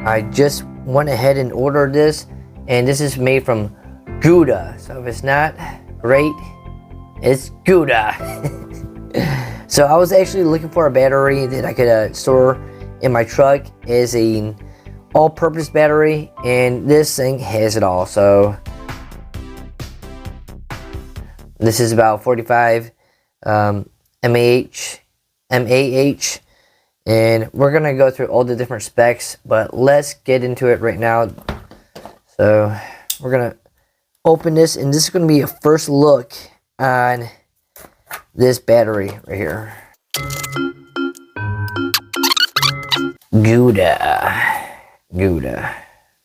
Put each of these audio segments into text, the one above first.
I just went ahead and ordered this, and this is made from GOODaaa. So if it's not great, it's GOODaaa. So I was actually looking for a battery that I could store in my truck as a all-purpose battery, and this thing has it all. So this is about 45 mAh, and we're gonna go through all the different specs, but let's get into it right now. So we're gonna open this, and this is gonna be a first look on this battery right here. GOODaaa.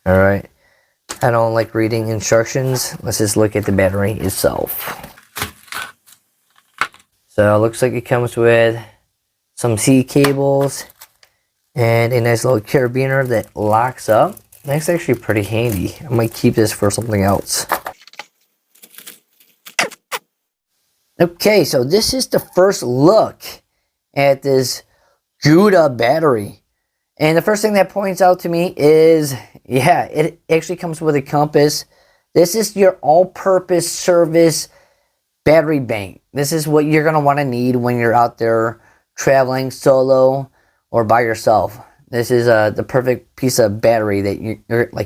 All right. I don't like reading instructions. Let's just look at the battery itself. So it looks like it comes with some C cables and a nice little carabiner that locks up. That's actually pretty handy. I might keep this for something else. Okay, so this is the first look at this GOODaaa battery. And the first thing that points out to me is, yeah, it actually comes with a compass. This is your all-purpose service battery bank. This is what you're going to want to need when you're out there traveling solo or by yourself. This is the perfect piece of battery that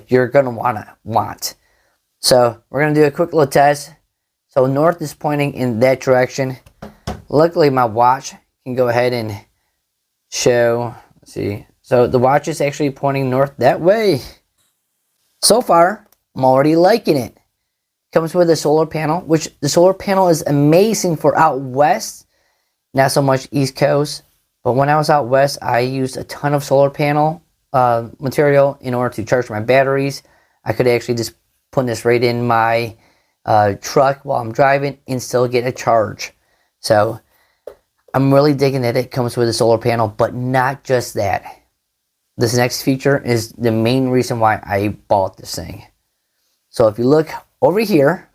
you're going to want. So we're going to do a quick little test. So north is pointing in that direction. Luckily my watch can go ahead and show, let's see. So the watch is actually pointing north that way. So far, I'm already liking it. Comes with a solar panel, which the solar panel is amazing for out west. Not so much East Coast. But when I was out west, I used a ton of solar panel material in order to charge my batteries. I could actually just put this right in my truck while I'm driving and still get a charge. So I'm really digging that it comes with a solar panel, but not just that. This next feature is the main reason why I bought this thing. So if you look over here,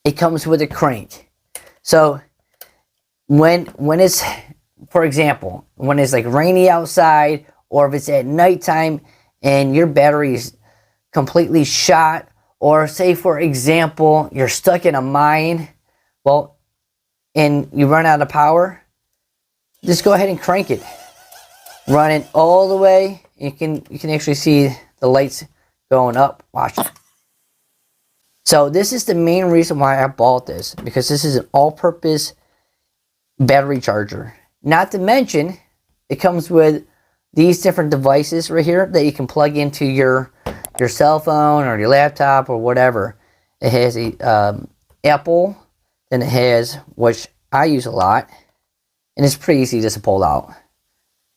it comes with a crank. So when it's, for example, when it's like rainy outside, or if it's at nighttime and your battery is completely shot, or say for example, you're stuck in a mine, well, and you run out of power, just go ahead and crank it. Run it all the way. You can actually see the lights going up. Watch it. So this is the main reason why I bought this, because this is an all-purpose battery charger. Not to mention, it comes with these different devices right here that you can plug into your cell phone or your laptop or whatever. It has a Apple, and it has, which I use a lot, and it's pretty easy just to pull out.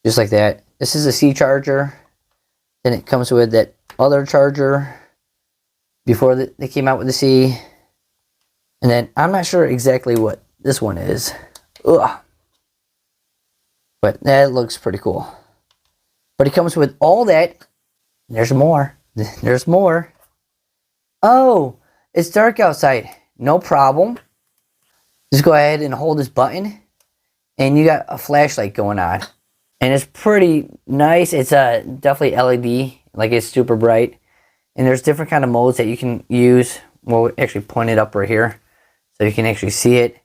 Just like that. This is a C charger. Then it comes with that other charger before they came out with the C. And then I'm not sure exactly what this one is. Ugh. But that looks pretty cool. But it comes with all that. There's more. There's more. Oh, it's dark outside. No problem. Just go ahead and hold this button, and you got a flashlight going on. And it's pretty nice. It's definitely LED, like it's super bright. And there's different kind of modes that you can use. We'll actually point it up right here so you can actually see it.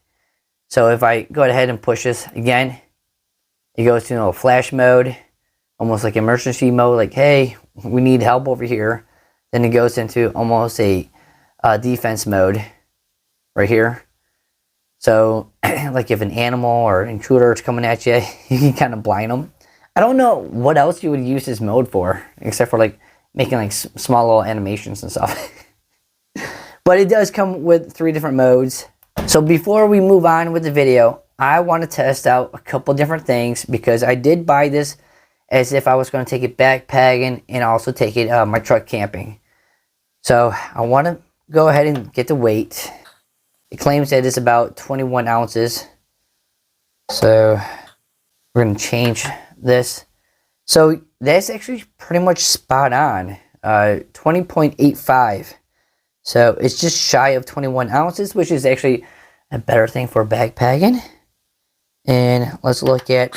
So if I go ahead and push this again, it goes to flash mode, almost like emergency mode, like, hey, we need help over here. Then it goes into almost a defense mode right here. So, like if an animal or an intruder is coming at you, you can kind of blind them. I don't know what else you would use this mode for, except for like making like small little animations and stuff. But it does come with 3 different modes. So before we move on with the video, I want to test out a couple different things, because I did buy this as if I was going to take it backpacking and also take it my truck camping. So I want to go ahead and get the weight. It claims that it's about 21 ounces. So we're going to change this. So that's actually pretty much spot on. 20.85. So it's just shy of 21 ounces, which is actually a better thing for backpacking. And let's look at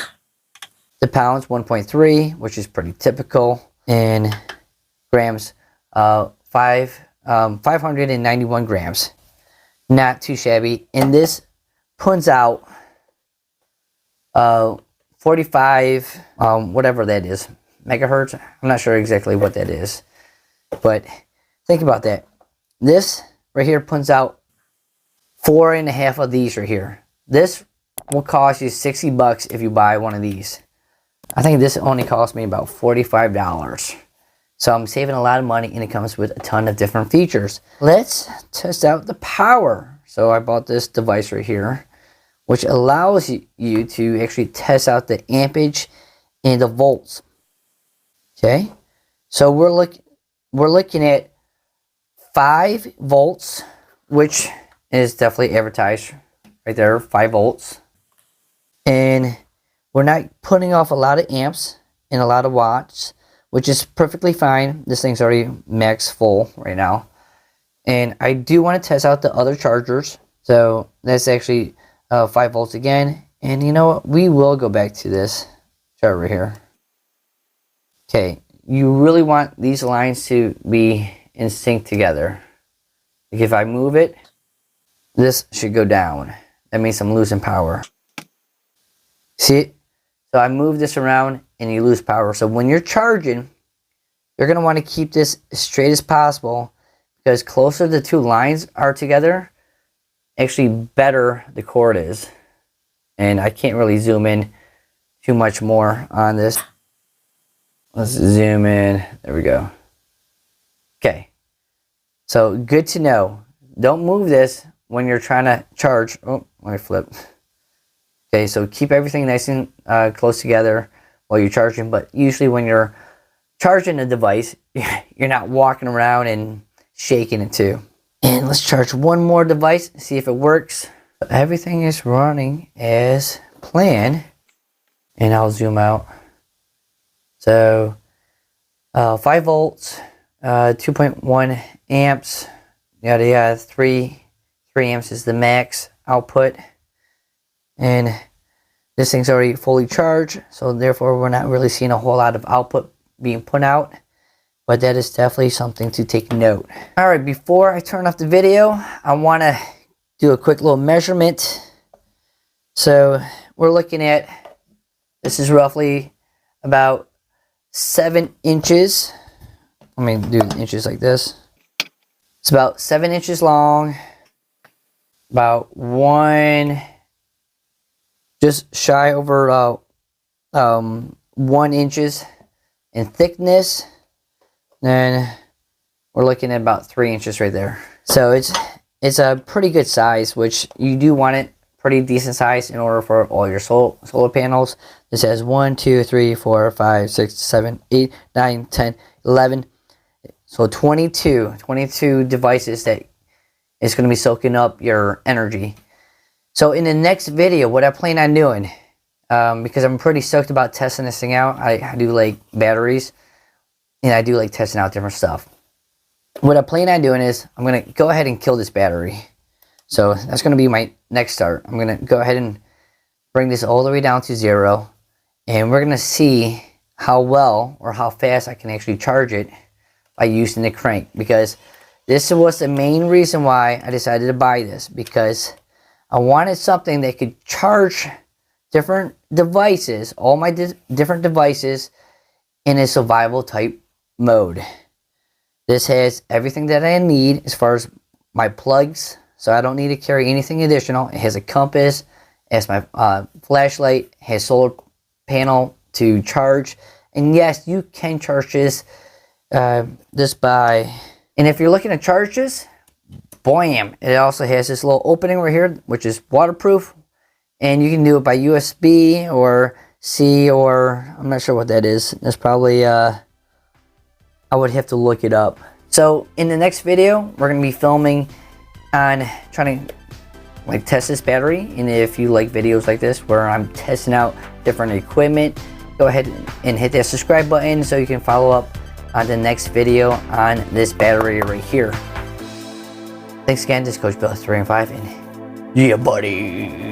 the pounds, 1.3, which is pretty typical. in grams, 591 grams. Not too shabby. And this puts out 45, whatever that is, megahertz. I'm not sure exactly what that is, but think about that. This right here puts out 4.5 of these right here. This will cost you $60 if you buy one of these. I think this only cost me about $45. So I'm saving a lot of money, and it comes with a ton of different features. Let's test out the power. So I bought this device right here, which allows you to actually test out the ampage and the volts. Okay, so we're looking at 5 volts, which is definitely advertised right there, 5 volts. And we're not putting off a lot of amps and a lot of watts, which is perfectly fine. This thing's already max full right now. And I do want to test out the other chargers. So that's actually 5 volts again. And you know what? We will go back to this chart right here. Okay, you really want these lines to be in sync together. Like if I move it, this should go down. That means I'm losing power. See it? So I move this around and you lose power. So when you're charging, you're going to want to keep this as straight as possible, because closer the two lines are together, actually better the cord is. And I can't really zoom in too much more on this. Let's zoom in. There we go. Okay. So good to know. Don't move this when you're trying to charge. Oh, let me flip. Okay, so keep everything nice and close together while you're charging. But usually when you're charging a device, you're not walking around and shaking it too. And let's charge one more device, see if it works. Everything is running as planned. And I'll zoom out. So 5 volts, 2.1 amps, yada yada, 3 amps is the max output. And this thing's already fully charged, so therefore we're not really seeing a whole lot of output being put out. But that is definitely something to take note. Alright, before I turn off the video, I want to do a quick little measurement. So we're looking at, this is roughly about 7 inches. Let me do inches like this. It's about 7 inches long, about just shy over 1 inches in thickness. Then we're looking at about 3 inches right there. So it's a pretty good size, which you do want it pretty decent size in order for all your solar panels. This has 1, 2, 3, 4, 5, 6, 7, 8, 9, 10, 11. So 22 devices that is going to be soaking up your energy. So in the next video, what I plan on doing, because I'm pretty stoked about testing this thing out. I do like batteries, and I do like testing out different stuff. What I plan on doing is I'm going to go ahead and kill this battery. So that's going to be my next start. I'm going to go ahead and bring this all the way down to 0. And we're going to see how well or how fast I can actually charge it by using the crank. Because this was the main reason why I decided to buy this. Because I wanted something that could charge different devices, all my different devices, in a survival type mode. This has everything that I need as far as my plugs, so I don't need to carry anything additional. It has a compass, it has my flashlight, it has solar panel to charge. And yes, you can charge this by, and if you're looking to charge this, bam, it also has this little opening right here, which is waterproof, and you can do it by USB or C, or I'm not sure what that is. That's probably I would have to look it up. So in the next video, we're going to be filming on trying to like test this battery. And if you like videos like this where I'm testing out different equipment, go ahead and hit that subscribe button so you can follow up on the next video on this battery right here. Thanks again, this is Coach Bill 3 and 5, and yeah, buddy.